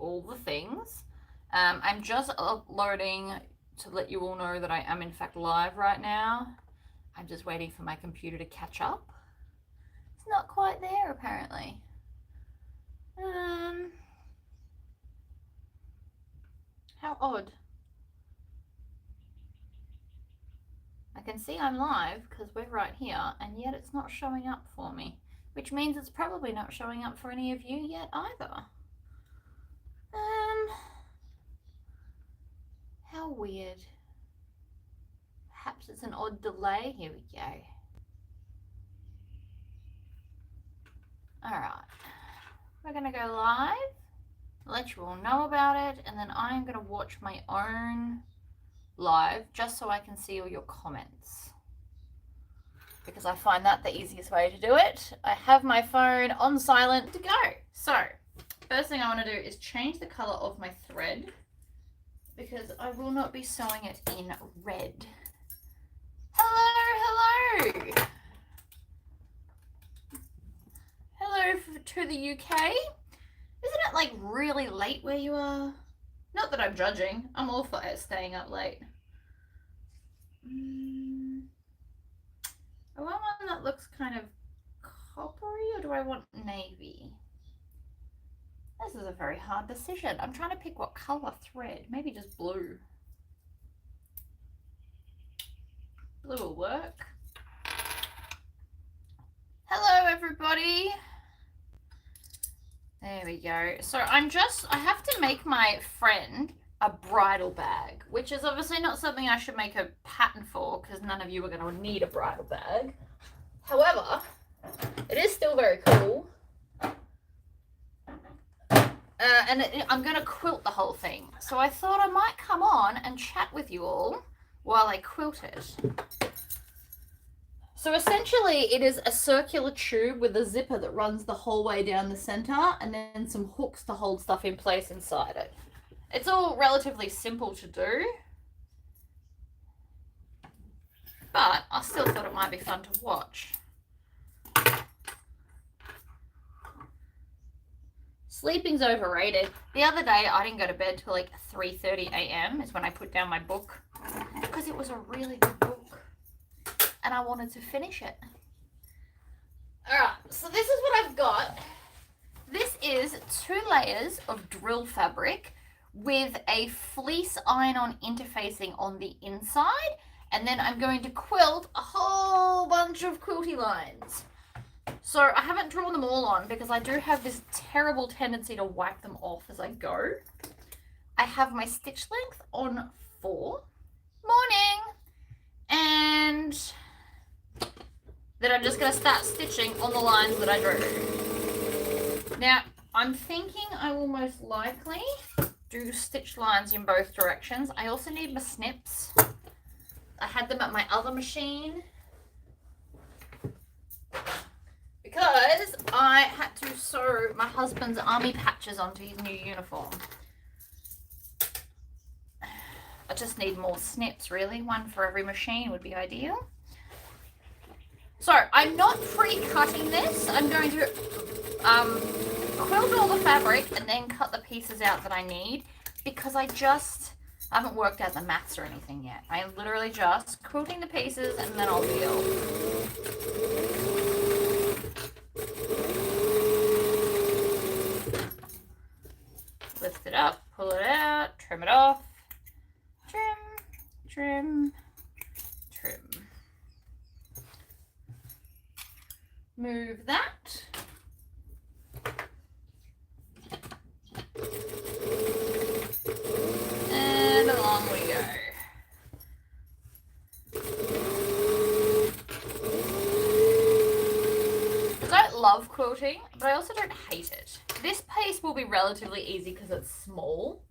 all the things. I'm just uploading to let you all know that I am in fact live right now. I'm just waiting for my computer to catch up. It's not quite there apparently. How odd. I can see I'm live because we're right here, and yet it's not showing up for me, which means it's probably not showing up for any of you yet either. How weird. Perhaps it's an odd delay. Here we go. All right, we're gonna go live, let you all know about it, and then I'm gonna watch my own live just so I can see all your comments, because I find that the easiest way to do it. I have my phone on silent to go. So first thing I want to do is change the color of my thread, because I will not be sewing it in red. Hello, hello. Hello to the UK. Isn't it like really late where you are? Not that I'm judging. I'm all for staying up late. I want one that looks kind of coppery, or do I want navy? This is a very hard decision. I'm trying to pick what color thread. Maybe just blue. Blue will work. Hello, everybody. There we go. So I have to make my friend a bridal bag, which is obviously not something I should make a pattern for, because none of you are going to need a bridal bag. However, it is still very cool. I'm going to quilt the whole thing. So I thought I might come on and chat with you all while I quilt it. So essentially it is a circular tube with a zipper that runs the whole way down the center, and then some hooks to hold stuff in place inside it. It's all relatively simple to do, but I still thought it might be fun to watch. Sleeping's overrated. The other day I didn't go to bed till like 3:30 a.m. is when I put down my book, because it was a really good book and I wanted to finish it. Alright, so this is what I've got. This is 2 layers of drill fabric with a fleece iron-on interfacing on the inside, and then I'm going to quilt a whole bunch of quilty lines. So I haven't drawn them all on because I do have this terrible tendency to wipe them off as I go. I have my stitch length on 4. Morning! And then I'm just going to start stitching on the lines that I drew. Now, I'm thinking I will most likely do stitch lines in both directions. I also need my snips. I had them at my other machine because I had to sew my husband's army patches onto his new uniform. I just need more snips, really. One for every machine would be ideal. So I'm not pre-cutting this. I'm going to quilt all the fabric and then cut the pieces out that I need, because I haven't worked out the maths or anything yet. I am literally just quilting the pieces and then I'll deal. Lift it up, pull it out, trim it off. Trim, trim, trim. Move that. And along we go. I don't love quilting, but I also don't hate it. This piece will be relatively easy because it's small.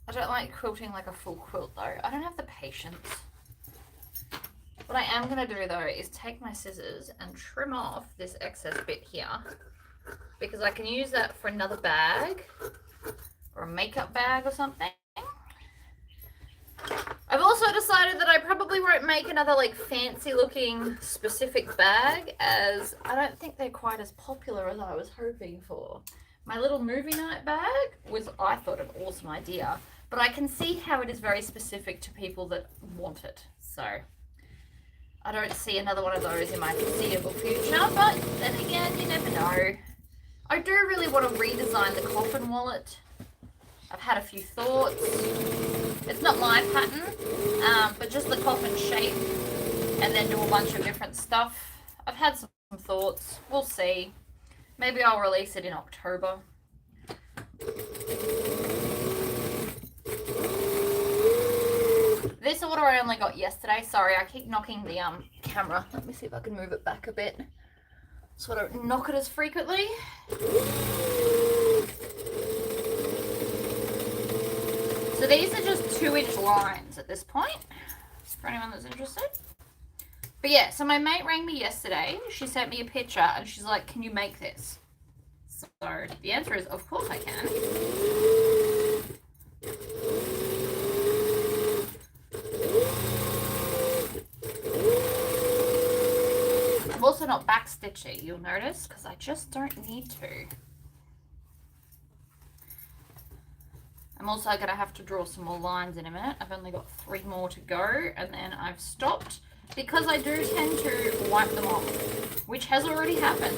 I don't like quilting like a full quilt though. I don't have the patience. What I am going to do though is take my scissors and trim off this excess bit here, because I can use that for another bag or a makeup bag or something. I've also decided that I probably won't make another like fancy looking specific bag, as I don't think they're quite as popular as I was hoping for. My little movie night bag was, I thought, an awesome idea, but I can see how it is very specific to people that want it. So I don't see another one of those in my foreseeable future, but then again, you never know. I do really want to redesign the coffin wallet. I've had a few thoughts. It's not my pattern, but just the coffin shape, and then do a bunch of different stuff. I've had some thoughts. We'll see. Maybe I'll release it in October. This order I only got yesterday. Sorry, I keep knocking the camera. Let me see if I can move it back a bit so I don't knock it as frequently. So these are just 2-inch lines at this point, for anyone that's interested. But yeah, so my mate rang me yesterday. She sent me a picture and she's like, can you make this? So the answer is, of course I can. I'm also not backstitching, you'll notice, because I just don't need to. I'm also going to have to draw some more lines in a minute. I've only got 3 more to go, and then I've stopped because I do tend to wipe them off, which has already happened.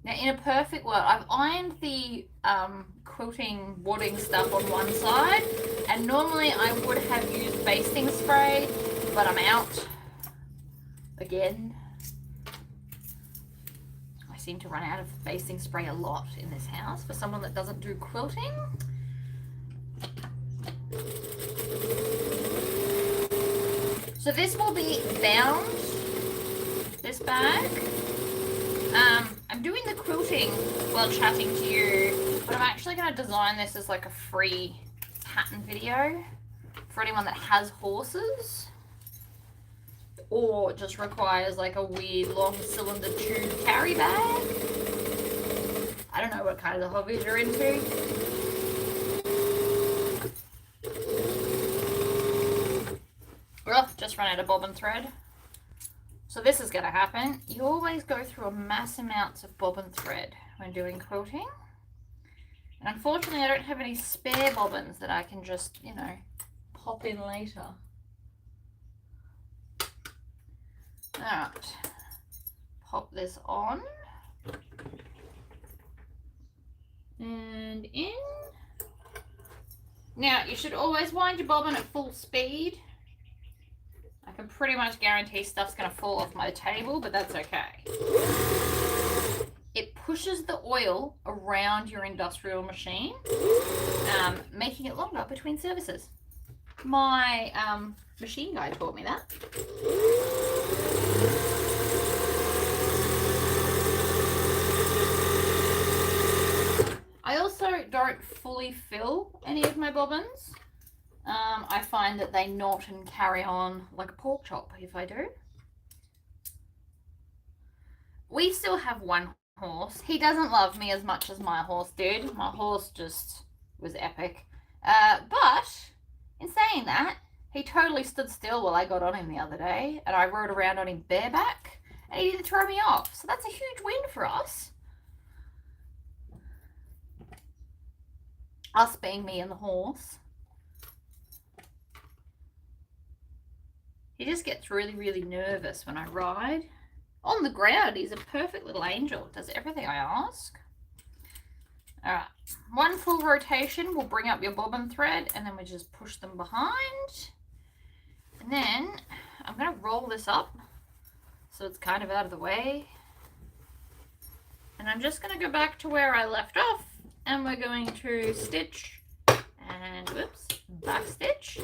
Now, in a perfect world, I've ironed the quilting wadding stuff on one side, and normally I would have used basting spray, but I'm out again. I seem to run out of basting spray a lot in this house for someone that doesn't do quilting. So this will be bound, this bag. I'm doing the quilting while chatting to you, but I'm actually going to design this as like a free pattern video for anyone that has horses or just requires like a weird long cylinder tube carry bag. I don't know what kind of hobbies you're into. Oh, just ran out of bobbin thread. So this is going to happen. You always go through a mass amounts of bobbin thread when doing quilting. And unfortunately, I don't have any spare bobbins that I can just, you know, pop in later. Alright. Pop this on. And in. Now, you should always wind your bobbin at full speed. I can pretty much guarantee stuff's going to fall off my table, but that's okay. It pushes the oil around your industrial machine, making it longer between services. My machine guy taught me that. I also don't fully fill any of my bobbins. I find that they knot and carry on like a pork chop if I do. We still have one horse. He doesn't love me as much as my horse did. My horse just was epic. But in saying that, he totally stood still while I got on him the other day, and I rode around on him bareback, and he didn't throw me off. So that's a huge win for us. Us being me and the horse. He just gets really, really nervous when I ride. On the ground, he's a perfect little angel. Does everything I ask. Alright, one full rotation will bring up your bobbin thread, and then we just push them behind. And then I'm going to roll this up so it's kind of out of the way. And I'm just going to go back to where I left off, and we're going to stitch and, whoops, back stitch.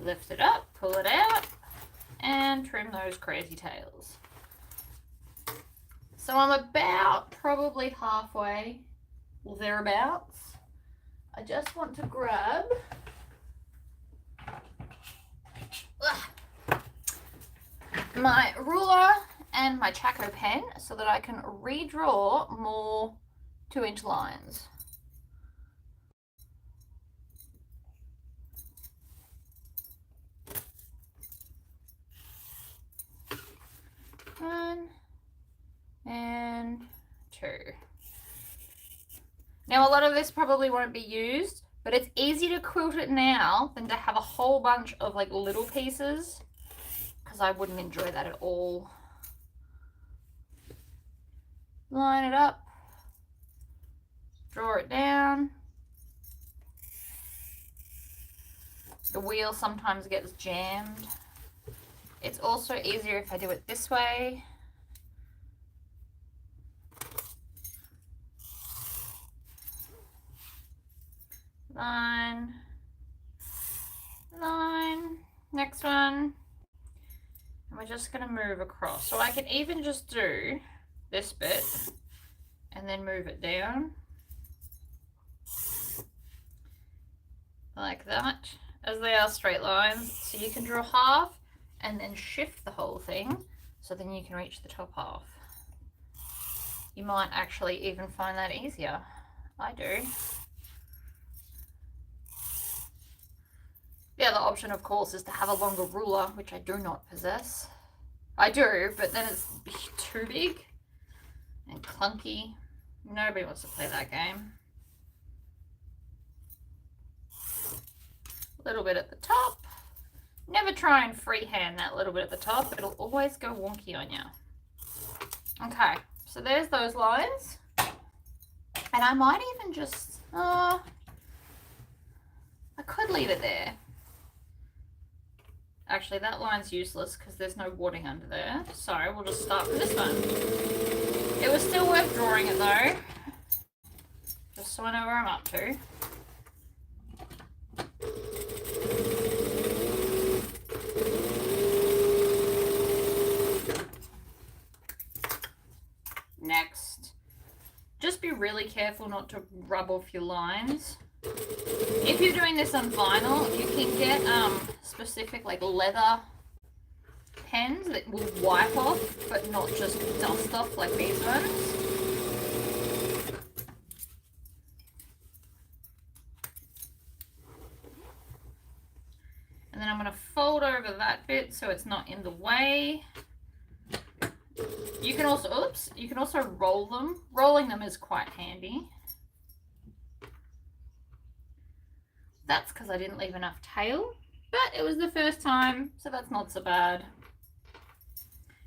Lift it up, pull it out, and trim those crazy tails. So I'm about probably halfway, or thereabouts. I just want to grab my ruler and my Chaco pen so that I can redraw more 2-inch lines. One and two. Now a lot of this probably won't be used, but it's easier to quilt it now than to have a whole bunch of like little pieces, because I wouldn't enjoy that at all. Line it up, draw it down. The wheel sometimes gets jammed. It's also easier if I do it this way. Line, line, next one. And we're just gonna move across. So I can even just do this bit and then move it down like that, as they are straight lines. So you can draw half and then shift the whole thing, so then you can reach the top half. You might actually even find that easier. I do. The other option, of course, is to have a longer ruler, which I do not possess. I do, but then it's too big and clunky. Nobody wants to play that game. A little bit at the top. Never try and freehand that little bit at the top. It'll always go wonky on you. Okay, so there's those lines. And I might even just, I could leave it there. Actually, that line's useless because there's no wadding under there. So we'll just start with this one. It was still worth drawing it though, just so I know where I'm up to. Next, just be really careful not to rub off your lines. If you're doing this on vinyl, you can get specific like leather pens that will wipe off, but not just dust off like these ones. And then I'm going to fold over that bit so it's not in the way. You can also, you can also roll them. Rolling them is quite handy. That's because I didn't leave enough tail, but it was the first time, so that's not so bad.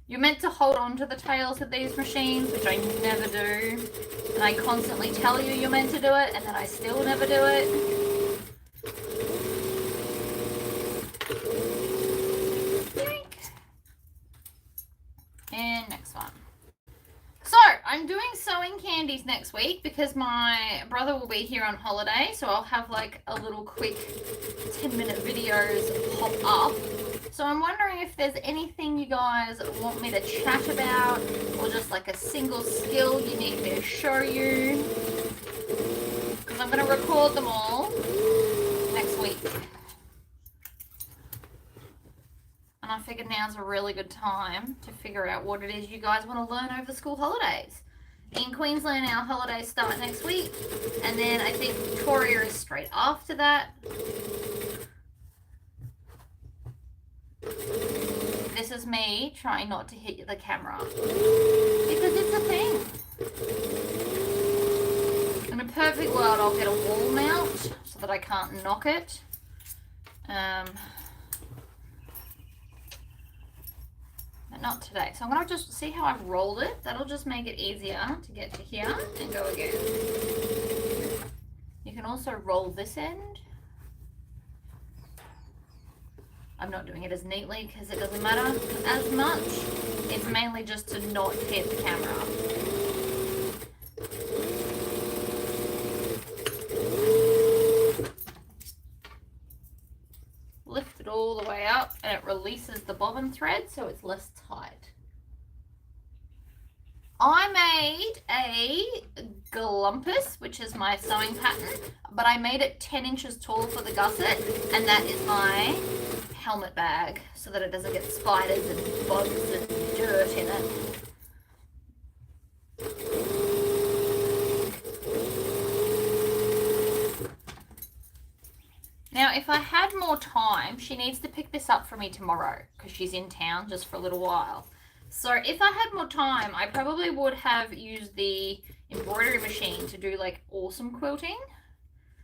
You're meant to hold on to the tails of these machines, which I never do. And I constantly tell you you're meant to do it, and then I still never do it. And next one. So, I'm doing sewing candies next week because my brother will be here on holiday, so I'll have like a little quick 10-minute videos pop up. So I'm wondering if there's anything you guys want me to chat about, or just like a single skill you need me to show you, because I'm going to record them all next week. And I figured now's a really good time to figure out what it is you guys want to learn over the school holidays. In Queensland, our holidays start next week, and then I think Victoria is straight after that. This is me trying not to hit the camera, because it's a thing. In a perfect world, I'll get a wall mount so that I can't knock it. But not today. So I'm going to just see how I've rolled it. That'll just make it easier to get to here and go again. You can also roll this end. I'm not doing it as neatly because it doesn't matter as much. It's mainly just to not hit the camera. Lift it all the way up and it releases the bobbin thread so it's less tight. I made a glumpus, which is my sewing pattern, but I made it 10 inches tall for the gusset, and that is my helmet bag so that it doesn't get spiders and bugs and dirt in it. Now, if I had more time, she needs to pick this up for me tomorrow because she's in town just for a little while. So if I had more time, I probably would have used the embroidery machine to do like awesome quilting.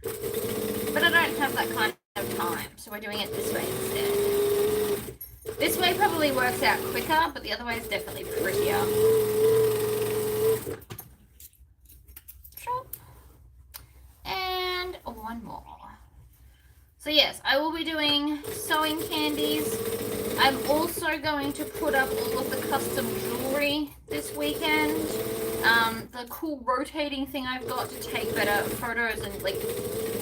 But I don't have that kind of time, so we're doing it this way instead. This way probably works out quicker, but the other way is definitely prettier. And one more. So yes, I will be doing sewing candies. I'm also going to put up all of the custom jewelry this weekend. The cool rotating thing I've got to take better photos and like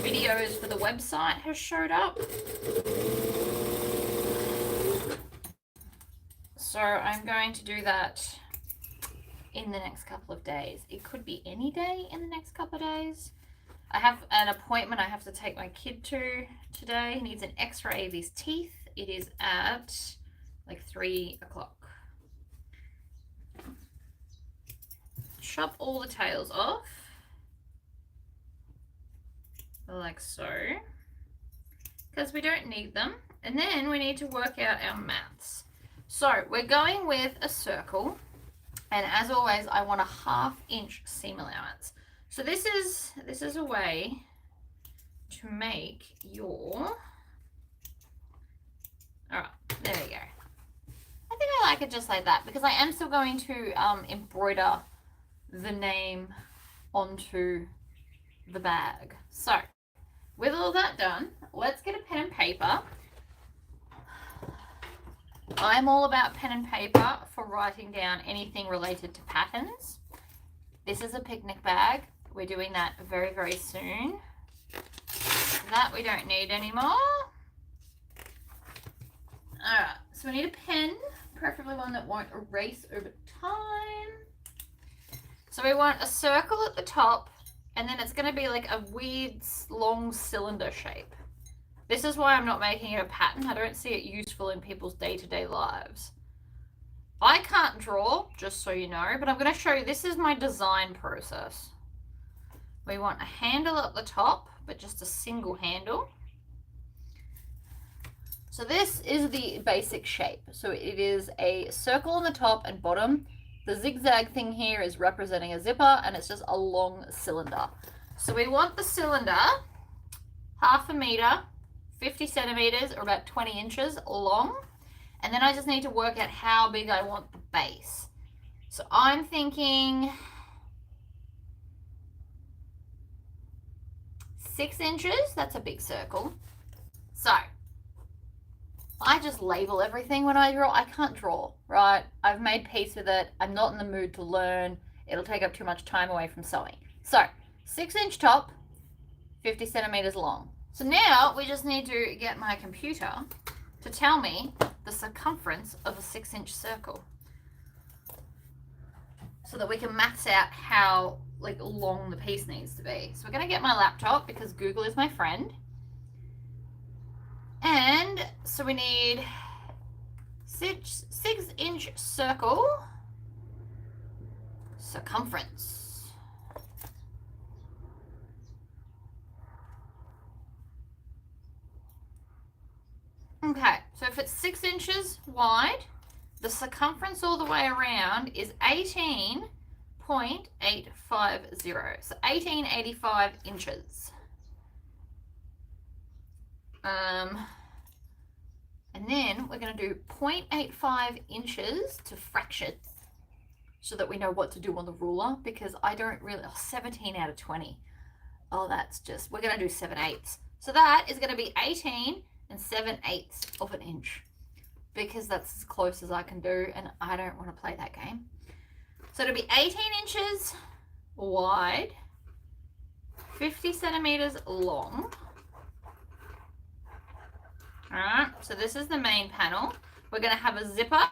videos for the website has showed up. So I'm going to do that in the next couple of days. It could be any day in the next couple of days. I have an appointment I have to take my kid to today. He needs an x-ray of his teeth. It is at like 3 o'clock. Chop all the tails off. Like so. Because we don't need them. And then we need to work out our maths. So we're going with a circle. And as always, I want a 1/2 inch seam allowance. So this is a way to make your, all right, there we go. I think I like it just like that because I am still going to embroider the name onto the bag. So with all that done, let's get a pen and paper. I'm all about pen and paper for writing down anything related to patterns. This is a picnic bag. We're doing that very, very soon. That we don't need anymore. Alright, so we need a pen, preferably one that won't erase over time. So we want a circle at the top, and then it's going to be like a weird long cylinder shape. This is why I'm not making it a pattern. I don't see it useful in people's day-to-day lives. I can't draw, just so you know, but I'm going to show you, this is my design process. We want a handle at the top, but just a single handle. So this is the basic shape. So it is a circle on the top and bottom. The zigzag thing here is representing a zipper, and it's just a long cylinder. So we want the cylinder 1/2 meter, 50 centimeters, or about 20 inches long. And then I just need to work out how big I want the base. So I'm thinking 6 inches. That's a big circle. So I just label everything when I draw. I can't draw, right? I've made peace with it. I'm not in the mood to learn. It'll take up too much time away from sewing. So 6 inch top, 50 centimeters long. So now we just need to get my computer to tell me the circumference of a 6 inch circle so that we can max out how like long the piece needs to be. So we're going to get my laptop because Google is my friend. And so we need 6 inch circle circumference. Okay, so if it's 6 inches wide, the circumference all the way around is 18.850. So 1885 inches. And then we're going to do 0.85 inches to fractions so that we know what to do on the ruler, because I don't really, 17 out of 20. Oh, that's just, we're going to do 7/8. So that is going to be 18 7/8 of an inch, because that's as close as I can do, and I don't want to play that game. So it'll be 18 inches wide, 50 centimeters long. All right, so this is the main panel. We're going to have a zipper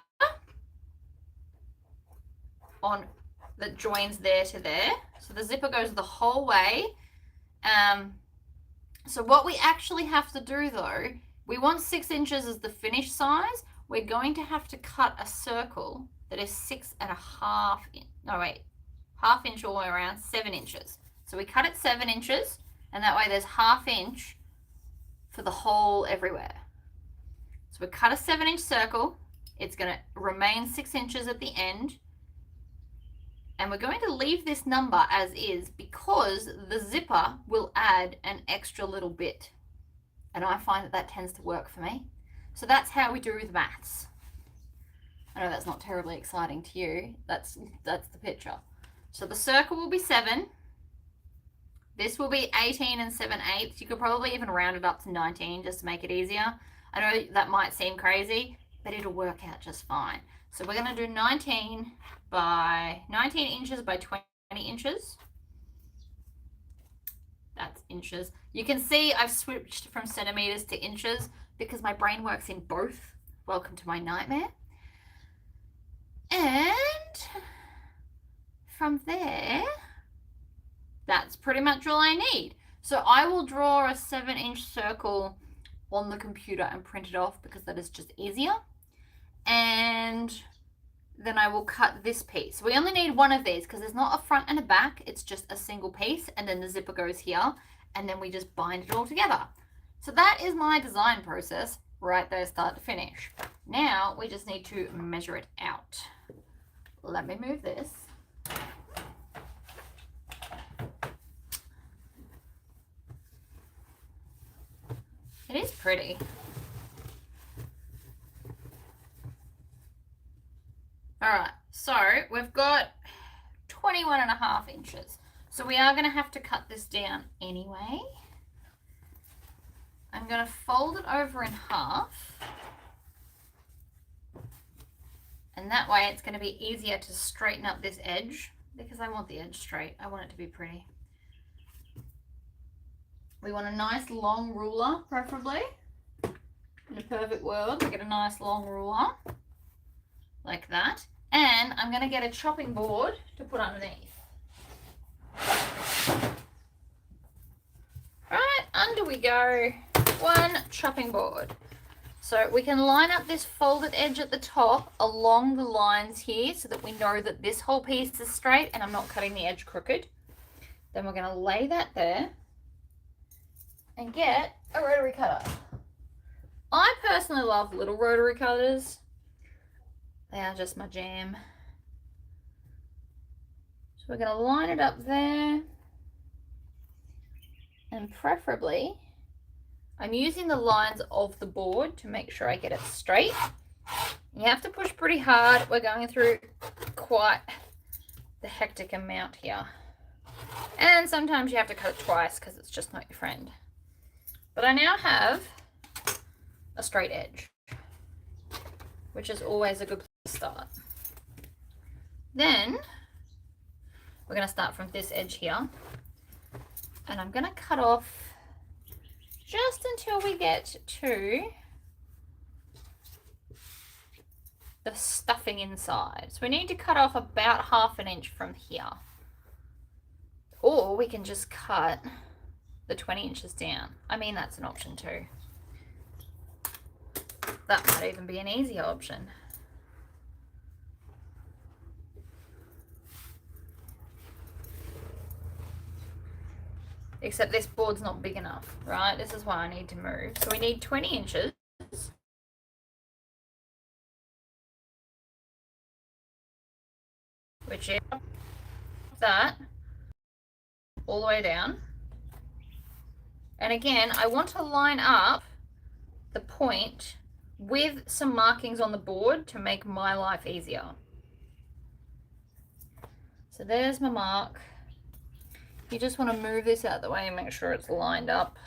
on that joins there to there. So the zipper goes the whole way. So what we actually have to do though We want 6 inches as the finished size. We're going to have to cut a circle that is 6.5, no wait, half inch all the way around, 7 inches. So we cut it 7 inches, and that way there's ½ inch for the hole everywhere. So we cut a 7-inch circle. It's going to remain 6 inches at the end. And we're going to leave this number as is because the zipper will add an extra little bit. And I find that that tends to work for me. So that's how we do the maths. I know that's not terribly exciting to you. That's the picture. So the circle will be 7. This will be 18 and 7/8. You could probably even round it up to 19 just to make it easier. I know that might seem crazy, but it'll work out just fine. So we're going to do 19 inches by 20 inches. That's inches. You can see I've switched from centimeters to inches because my brain works in both. Welcome to my nightmare. And from there, that's pretty much all I need. So I will draw a 7-inch circle on the computer and print it off because that is just easier. And then I will cut this piece. We only need one of these because there's not a front and a back. It's just a single piece, and then the zipper goes here, and then we just bind it all together. So that is my design process right there, start to finish. Now we just need to measure it out. Let me move this. It is pretty. All right, so we've got 21.5 inches. So we are going to have to cut this down anyway. I'm going to fold it over in half. And that way it's going to be easier to straighten up this edge because I want the edge straight. I want it to be pretty. We want a nice long ruler, preferably. In a perfect world, we get a nice long ruler. Like that. And I'm going to get a chopping board to put underneath. Right, under we go. One chopping board. So we can line up this folded edge at the top along the lines here so that we know that this whole piece is straight and I'm not cutting the edge crooked. Then we're going to lay that there and get a rotary cutter. I personally love little rotary cutters. They are just my jam. So we're going to line it up there. And preferably, I'm using the lines of the board to make sure I get it straight. You have to push pretty hard. We're going through quite the hectic amount here. And sometimes you have to cut it twice because it's just not your friend. But I now have a straight edge, which is always a good place to start. Then we're going to start from this edge here, and I'm going to cut off just until we get to the stuffing inside. So we need to cut off about ½ an inch from here, or we can just cut the 20 inches down. I mean, that's an option too. That might even be an easier option. Except this board's not big enough, right? This is why I need to move. So we need 20 inches. Which is that all the way down. And again, I want to line up the point with some markings on the board to make my life easier. So there's my mark. You just want to move this out of the way and make sure it's lined up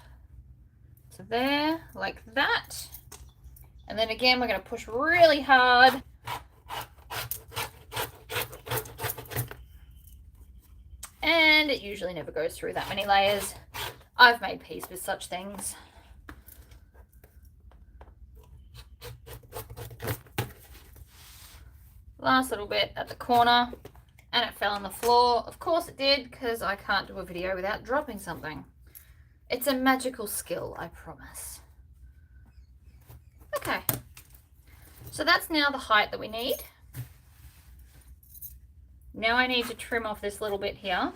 to there, like that. And then again, we're going to push really hard. And it usually never goes through that many layers. I've made peace with such things. Last little bit at the corner, and it fell on the floor. Of course it did, because I can't do a video without dropping something. It's a magical skill, I promise. So that's now the height that we need. Now I need to trim off this little bit here.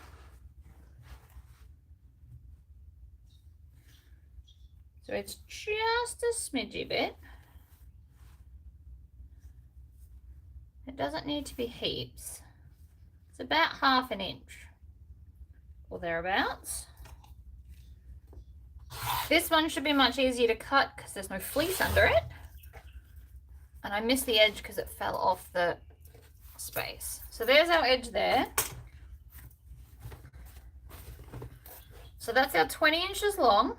So it's just a smidgy bit. It doesn't need to be heaps. It's about 1/2 inch or thereabouts. This one should be much easier to cut because there's no fleece under it. And I missed the edge because it fell off the space. So there's our edge there. So that's our 20 inches long.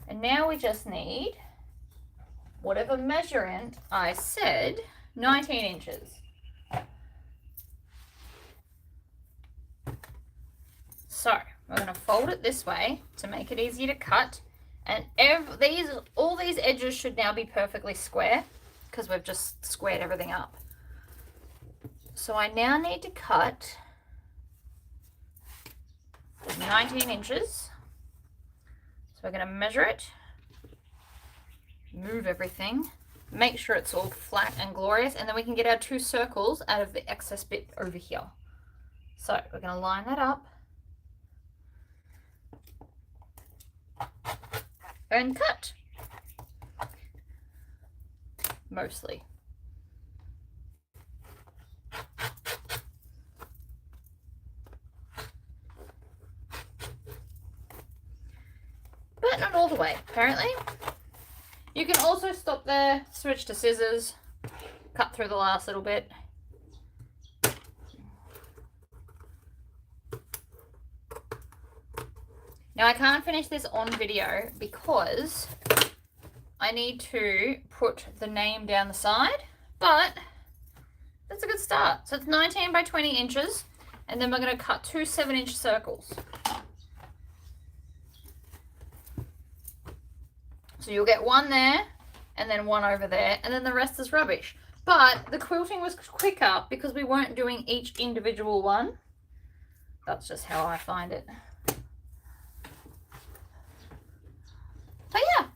And now we just need whatever measurement I said, 19 inches. So we're going to fold it this way to make it easy to cut. And all these edges should now be perfectly square because we've just squared everything up. So I now need to cut 19 inches. So we're going to measure it, move everything, make sure it's all flat and glorious, and then we can get our 2 circles out of the excess bit over here. So we're going to line that up and cut, mostly. But not all the way, apparently. You can also stop there, switch to scissors, cut through the last little bit. Now I can't finish this on video because I need to put the name down the side, but that's a good start. So it's 19 by 20 inches, and then we're going to cut 2 7-inch circles. So you'll get one there, and then one over there, and then the rest is rubbish. But the quilting was quicker because we weren't doing each individual one. That's just how I find it. But yeah,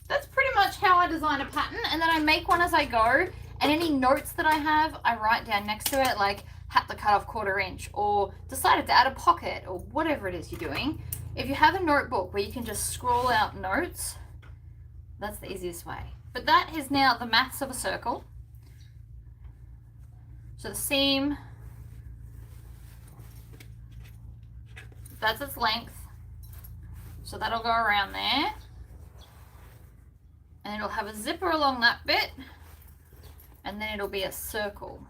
that's pretty much how I design a pattern, and then I make one as I go, and any notes that I have, I write down next to it, like had to cut off 1/4 inch, or decided to add a pocket, or whatever it is you're doing. If you have a notebook where you can just scroll out notes, that's the easiest way. But that is now the maths of a circle. So the seam, that's its length. So that'll go around there. And it'll have a zipper along that bit. And then it'll be a circle.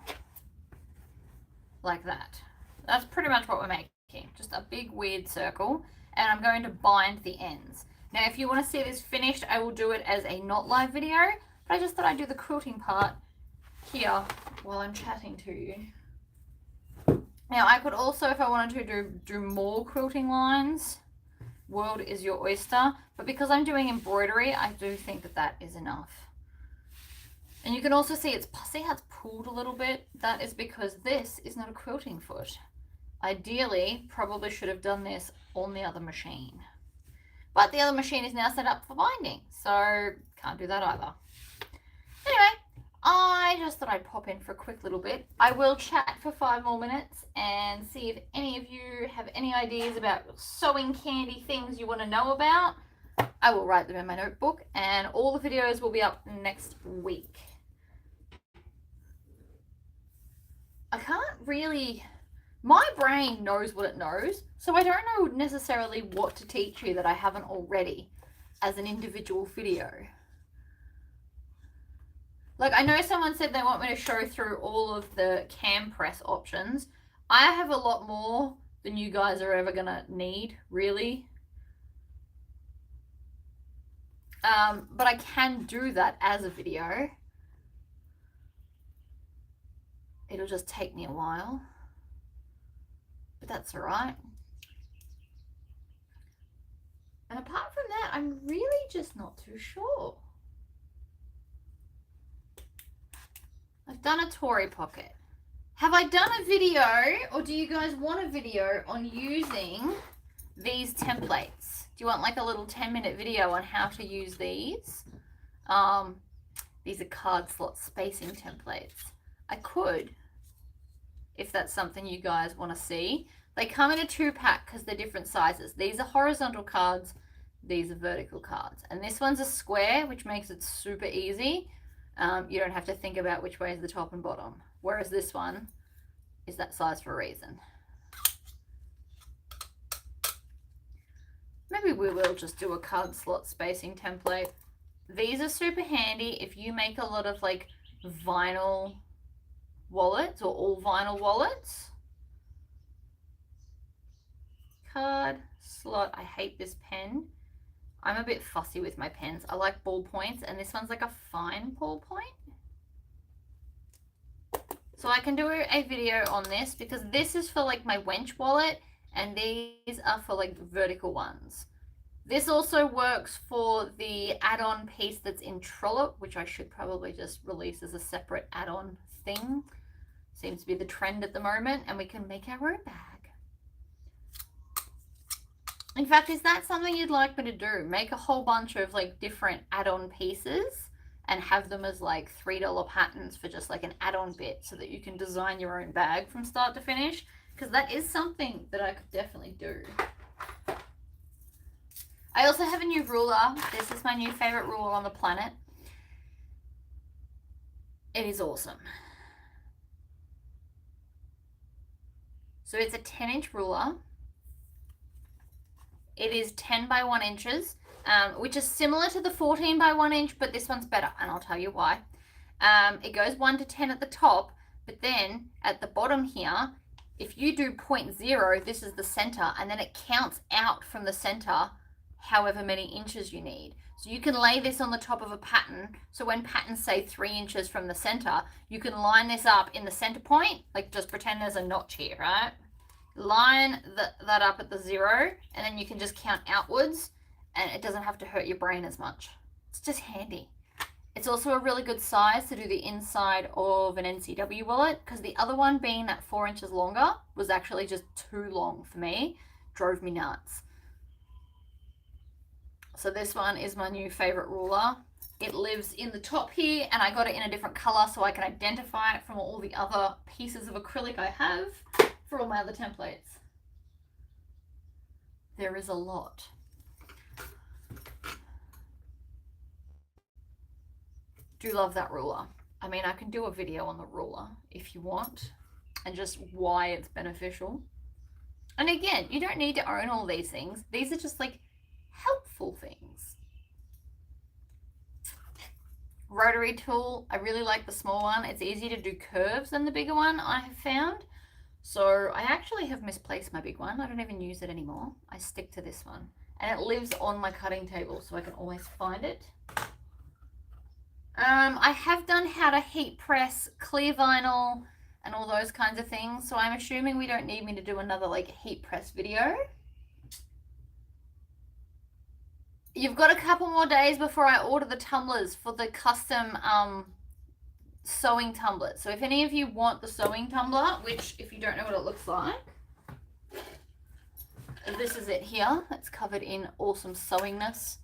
Like that. That's pretty much what we're making. Just a big weird circle. And I'm going to bind the ends. Now, if you want to see this finished, I will do it as a not live video, but I just thought I'd do the quilting part here while I'm chatting to you. Now, I could also, if I wanted to, do more quilting lines. World is your oyster, but because I'm doing embroidery, I do think that that is enough. And you can also see see how it's pulled a little bit? That is because this is not a quilting foot. Ideally, probably should have done this on the other machine. But the other machine is now set up for binding, so can't do that either. Anyway, I just thought I'd pop in for a quick little bit. I will chat for 5 more minutes and see if any of you have any ideas about sewing candy things you want to know about. I will write them in my notebook, and all the videos will be up next week. I can't really... My brain knows what it knows, so I don't know necessarily what to teach you that I haven't already as an individual video. Like, I know someone said they want me to show through all of the cam press options. I have a lot more than you guys are ever gonna need, really. But I can do that as a video. It'll just take me a while. But that's all right. And apart from that, I'm really just not too sure. I've done a Tory pocket. Have I done a video, or do you guys want a video on using these templates? Do you want like a little 10-minute video on how to use these? These are card slot spacing templates. I could, if that's something you guys want to see. They come in a 2-pack because they're different sizes. These are horizontal cards, these are vertical cards. And this one's a square, which makes it super easy. You don't have to think about which way is the top and bottom. Whereas this one is that size for a reason. Maybe we will just do a card slot spacing template. These are super handy if you make a lot of like vinyl wallets or all vinyl wallets. Card slot. I hate this pen. I'm a bit fussy with my pens. I like ballpoints, and this one's like a fine ballpoint. So I can do a video on this because this is for like my wench wallet, and these are for like vertical ones. This also works for the add-on piece that's in Trollope, which I should probably just release as a separate add-on thing. Seems to be the trend at the moment, and we can make our own bag. In fact, is that something you'd like me to do? Make a whole bunch of like different add-on pieces and have them as like $3 patterns for just like an add-on bit so that you can design your own bag from start to finish? Because that is something that I could definitely do. I also have a new ruler. This is my new favorite ruler on the planet. It is awesome. So it's a 10-inch ruler. It is 10 by 1 inches, which is similar to the 14 by 1 inch, but this one's better, and I'll tell you why. It goes 1 to 10 at the top, but then at the bottom here, if you do 0.0, this is the center, and then it counts out from the center however many inches you need. So you can lay this on the top of a pattern, so when patterns say 3 inches from the center, you can line this up in the center point, like just pretend there's a notch here, right? Line that up at the 0, and then you can just count outwards, and it doesn't have to hurt your brain as much. It's just handy. It's also a really good size to do the inside of an NCW wallet, because the other one, being that 4 inches longer, was actually just too long for me. Drove me nuts. So this one is my new favorite ruler. It lives in the top here, and I got it in a different color so I can identify it from all the other pieces of acrylic I have for all my other templates. There is a lot. Do love that ruler. I mean, I can do a video on the ruler if you want, and just why it's beneficial. And again, you don't need to own all these things. These are just like helpful things. Rotary tool. I really like the small one. It's easier to do curves than the bigger one, I have found. So I actually have misplaced my big one. I don't even use it anymore. I stick to this one. And it lives on my cutting table, so I can always find it. I have done how to heat press clear vinyl and all those kinds of things. So I'm assuming we don't need me to do another like heat press video. You've got a couple more days before I order the tumblers for the custom sewing tumbler. So if any of you want the sewing tumbler, which if you don't know what it looks like, this is it here. It's covered in awesome sewingness.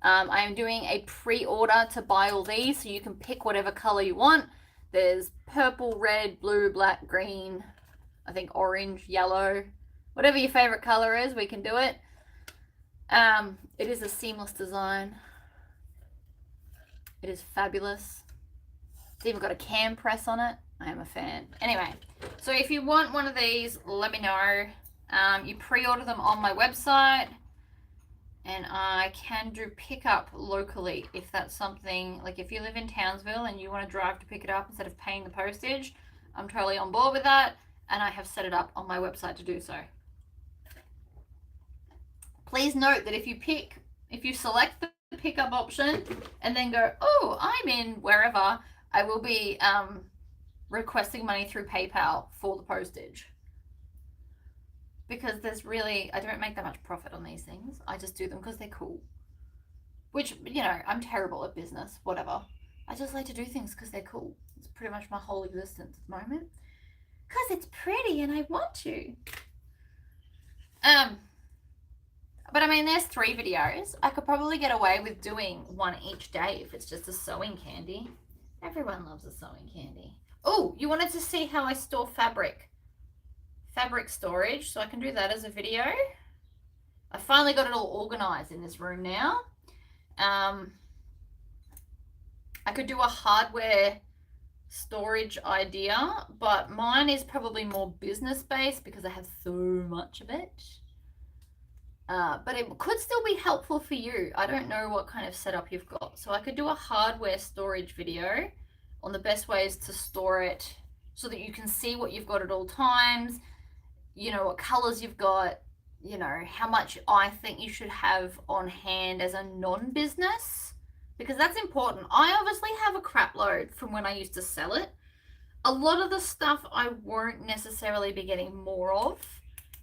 I am doing a pre-order to buy all these, so you can pick whatever color you want. There's purple, red, blue, black, green, I think orange, yellow, whatever your favorite color is, we can do it. It is a seamless design. It is fabulous. It's even got a cam press on it. I am a fan. Anyway, so if you want one of these, let me know. You pre-order them on my website, and I can do pickup locally if that's something, like if you live in Townsville and you want to drive to pick it up instead of paying the postage, I'm totally on board with that, and I have set it up on my website to do so. Please note that if you select the pickup option and then go, oh, I'm in wherever, I will be requesting money through PayPal for the postage. Because there's really, I don't make that much profit on these things. I just do them because they're cool. Which, you know, I'm terrible at business, whatever. I just like to do things because they're cool. It's pretty much my whole existence at the moment. Because it's pretty and I want to. But I mean, there's 3 videos. I could probably get away with doing one each day if it's just a sewing candy. Everyone loves a sewing candy. Oh, you wanted to see how I store fabric storage, so I can do that as a video. I finally got it all organized in this room now. I could do a hardware storage idea, but mine is probably more business based because I have so much of it. But it could still be helpful for you. I don't know what kind of setup you've got. So I could do a hardware storage video on the best ways to store it so that you can see what you've got at all times, you know, what colors you've got, you know, how much I think you should have on hand as a non-business, because that's important. I obviously have a crap load from when I used to sell it. A lot of the stuff I won't necessarily be getting more of.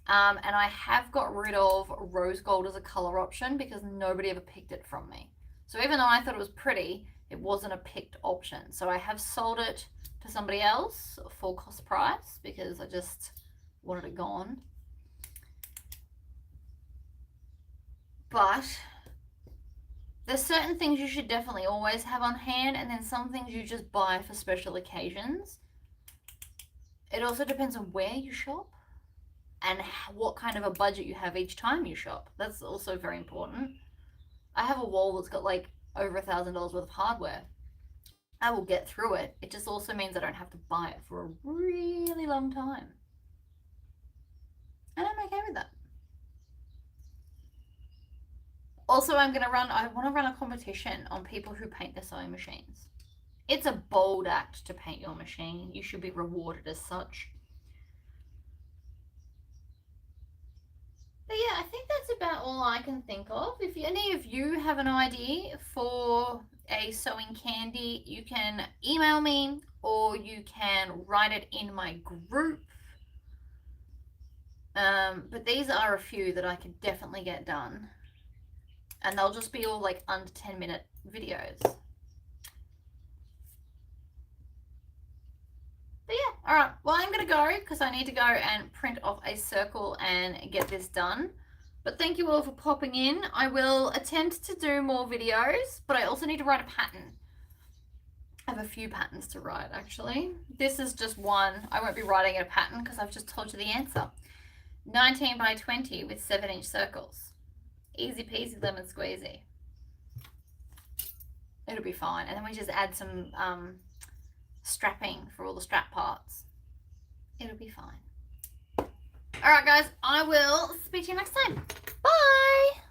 And I have got rid of rose gold as a color option because nobody ever picked it from me. So even though I thought it was pretty, it wasn't a picked option. So I have sold it to somebody else full cost price because I just wanted it gone. But there's certain things you should definitely always have on hand, and then some things you just buy for special occasions. It also depends on where you shop and what kind of a budget you have each time you shop. That's also very important. I have a wall that's got like over $1,000 worth of hardware. I will get through it. It just also means I don't have to buy it for a really long time. And I'm okay with that. Also, I want to run a competition on people who paint their sewing machines. It's a bold act to paint your machine. You should be rewarded as such. But yeah, I think that's about all I can think of. If any of you have an idea for a sewing candy, you can email me or you can write it in my group. But these are a few that I could definitely get done. And they'll just be all like under 10-minute videos. But yeah, all right. Well, I'm going to go because I need to go and print off a circle and get this done. But thank you all for popping in. I will attempt to do more videos, but I also need to write a pattern. I have a few patterns to write, actually. This is just one. I won't be writing a pattern because I've just told you the answer. 19 by 20 with 7-inch circles. Easy peasy lemon squeezy. It'll be fine. And then we just add some strapping for all the strap parts. It'll be fine. All right, guys, I will speak to you next time. Bye.